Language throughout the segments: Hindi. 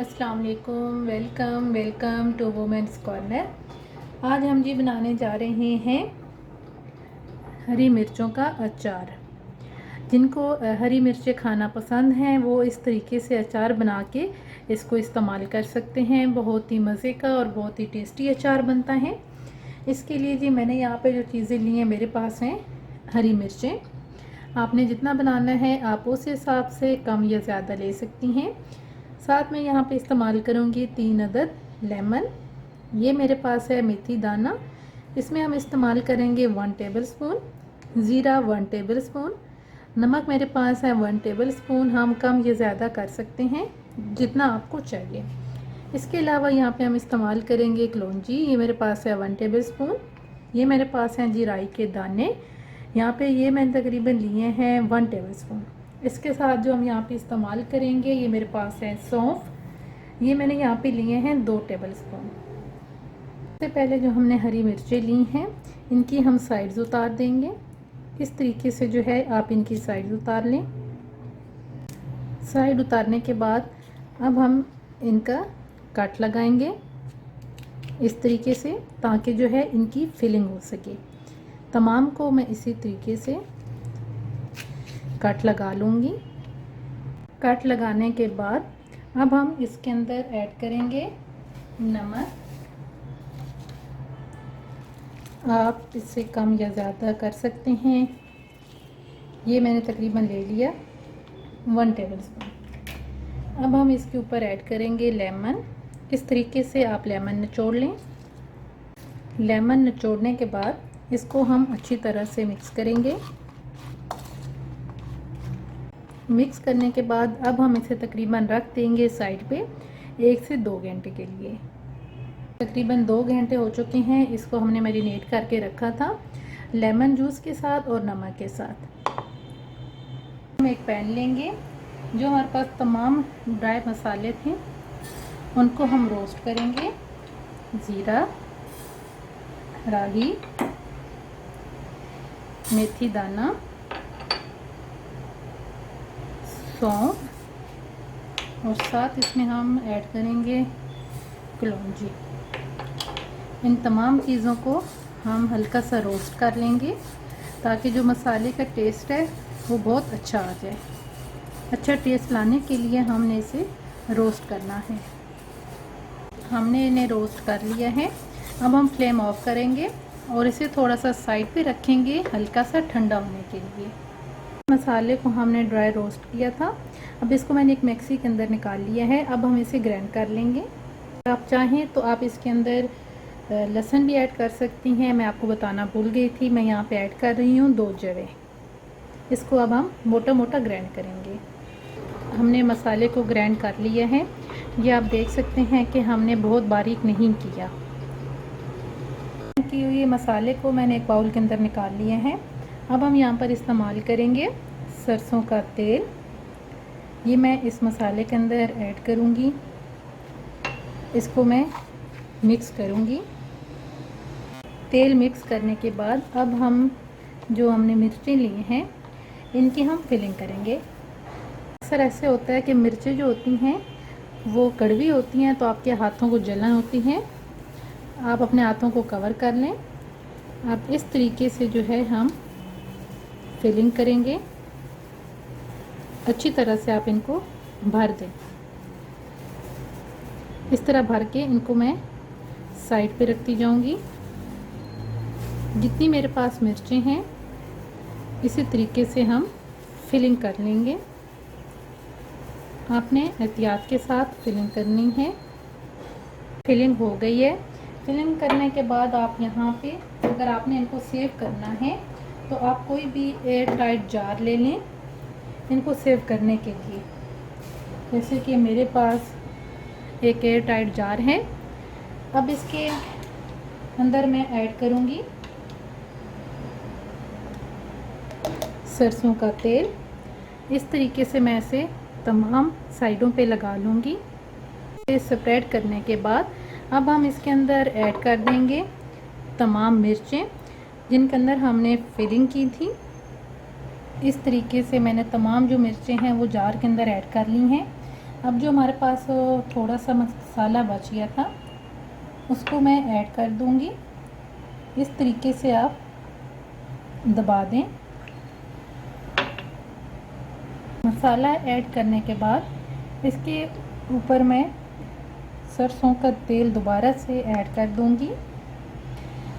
अस्सलाम वालेकुम। Welcome to women's corner. आज हम जी बनाने जा रहे हैं हरी मिर्चों का अचार। जिनको हरी मिर्चें खाना पसंद हैं वो इस तरीके से अचार बना के इसको इस्तेमाल कर सकते हैं। बहुत ही मज़े का और बहुत ही टेस्टी अचार बनता है। इसके लिए जी मैंने यहाँ पे जो चीज़ें ली हैं, मेरे पास हैं हरी मिर्चें। आपने जितना बनाना है आप उस हिसाब से कम या ज़्यादा ले सकती हैं। साथ में यहाँ पे इस्तेमाल करूँगी 3 अदद लेमन। ये मेरे पास है मेथी दाना। इसमें हम इस्तेमाल करेंगे 1 टेबलस्पून ज़ीरा, 1 टेबलस्पून नमक मेरे पास है 1 टेबलस्पून। हम कम या ज़्यादा कर सकते हैं जितना आपको चाहिए। इसके अलावा यहाँ पे हम इस्तेमाल करेंगे कलौंजी। ये मेरे पास है 1 टेबलस्पून। ये मेरे पास हैं जी राई के दाने। यहाँ पे ये मैंने तकरीबन लिए हैं 1 टेबलस्पून। इसके साथ जो हम यहाँ पे इस्तेमाल करेंगे, ये मेरे पास है सौंफ। ये मैंने यहाँ पे लिए हैं 2 टेबलस्पून। सबसे पहले जो हमने हरी मिर्चें ली हैं इनकी हम साइड्स उतार देंगे। इस तरीके से जो है आप इनकी साइड्स उतार लें। साइड उतारने के बाद अब हम इनका कट लगाएंगे इस तरीके से, ताकि जो है इनकी फिलिंग हो सके। तमाम को मैं इसी तरीके से कट लगा लूँगी। कट लगाने के बाद अब हम इसके अंदर ऐड करेंगे नमक। आप इससे कम या ज़्यादा कर सकते हैं। ये मैंने तकरीबन ले लिया 1 टेबलस्पून। अब हम इसके ऊपर ऐड करेंगे लेमन। इस तरीके से आप लेमन निचोड़ लें। लेमन निचोड़ने के बाद इसको हम अच्छी तरह से मिक्स करेंगे। मिक्स करने के बाद अब हम इसे तकरीबन रख देंगे साइड पे 1 से 2 घंटे के लिए। तकरीबन 2 घंटे हो चुके हैं। इसको हमने मैरिनेट करके रखा था लेमन जूस के साथ और नमक के साथ। हम एक पैन लेंगे। जो हमारे पास तमाम ड्राई मसाले थे उनको हम रोस्ट करेंगे। ज़ीरा, राई, मेथी दाना, सौंफ और साथ इसमें हम ऐड करेंगे कलौंजी। इन तमाम चीज़ों को हम हल्का सा रोस्ट कर लेंगे ताकि जो मसाले का टेस्ट है वो बहुत अच्छा आ जाए। अच्छा टेस्ट लाने के लिए हमने इसे रोस्ट करना है। हमने इन्हें रोस्ट कर लिया है। अब हम फ्लेम ऑफ करेंगे और इसे थोड़ा सा साइड पे रखेंगे हल्का सा ठंडा होने के लिए। मसाले को हमने ड्राई रोस्ट किया था। अब इसको मैंने एक मिक्सी के अंदर निकाल लिया है। अब हम इसे ग्राइंड कर लेंगे। आप चाहें तो आप इसके अंदर लहसुन भी ऐड कर सकती हैं। मैं आपको बताना भूल गई थी, मैं यहाँ पे ऐड कर रही हूँ 2 जवे। इसको अब हम मोटा मोटा ग्राइंड करेंगे। हमने मसाले को ग्राइंड कर लिया है। ये आप देख सकते हैं कि हमने बहुत बारीक नहीं किया। कि ये मसाले को मैंने एक बाउल के अंदर निकाल लिए हैं। अब हम यहाँ पर इस्तेमाल करेंगे सरसों का तेल। ये मैं इस मसाले के अंदर ऐड करूँगी। इसको मैं मिक्स करूँगी। तेल मिक्स करने के बाद अब हम जो हमने मिर्चें ली हैं इनकी हम फिलिंग करेंगे। अक्सर ऐसे होता है कि मिर्चें जो होती हैं वो कड़वी होती हैं तो आपके हाथों को जलन होती है। आप अपने हाथों को कवर कर लें। अब इस तरीके से जो है हम फिलिंग करेंगे। अच्छी तरह से आप इनको भर दें। इस तरह भर के इनको मैं साइड पे रखती जाऊंगी। जितनी मेरे पास मिर्चें हैं इसी तरीके से हम फिलिंग कर लेंगे। आपने एहतियात के साथ फिलिंग करनी है। फिलिंग हो गई है। फिलिंग करने के बाद आप यहाँ पे अगर आपने इनको सेव करना है तो आप कोई भी एयर टाइट जार ले लें इनको सेव करने के लिए। जैसे कि मेरे पास एक एयर टाइट जार है। अब इसके अंदर मैं ऐड करूँगी सरसों का तेल। इस तरीके से मैं इसे तमाम साइडों पे लगा लूँगी। इसे स्प्रेड करने के बाद अब हम इसके अंदर ऐड कर देंगे तमाम मिर्चें जिनके अंदर हमने फिलिंग की थी। इस तरीके से मैंने तमाम जो मिर्चें हैं वो जार के अंदर ऐड कर ली हैं। अब जो हमारे पास थोड़ा सा मसाला बच गया था उसको मैं ऐड कर दूंगी। इस तरीके से आप दबा दें। मसाला ऐड करने के बाद इसके ऊपर मैं सरसों का तेल दोबारा से ऐड कर दूंगी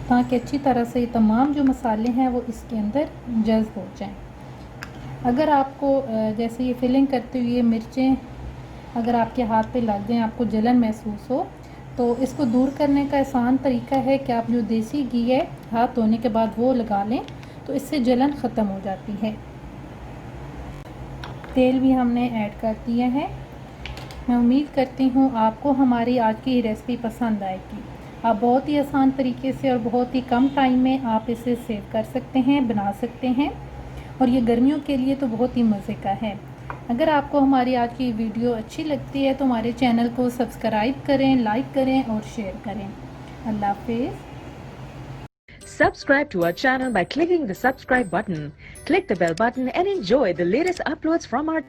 ताकि अच्छी तरह से तमाम जो मसाले हैं वो इसके अंदर जज़्ब हो जाएं। अगर आपको जैसे ये फिलिंग करते हुए मिर्चें अगर आपके हाथ पे लग जाएं, आपको जलन महसूस हो, तो इसको दूर करने का आसान तरीका है कि आप जो देसी घी है हाथ धोने के बाद वो लगा लें, तो इससे जलन ख़त्म हो जाती है। तेल भी हमने ऐड कर दिया है। मैं उम्मीद करती हूँ आपको हमारी आज की रेसिपी पसंद आएगी। आप बहुत ही आसान तरीके से और बहुत ही कम टाइम में आप इसे सेव कर सकते हैं, बना सकते हैं, और ये गर्मियों के लिए तो बहुत ही मज़े का है। अगर आपको हमारी आज की वीडियो अच्छी लगती है तो हमारे चैनल को सब्सक्राइब करें, लाइक करें और शेयर करें। अल्लाह हाफिज़। Subscribe to our channel by clicking the subscribe button. Click the bell button and enjoy the latest uploads from our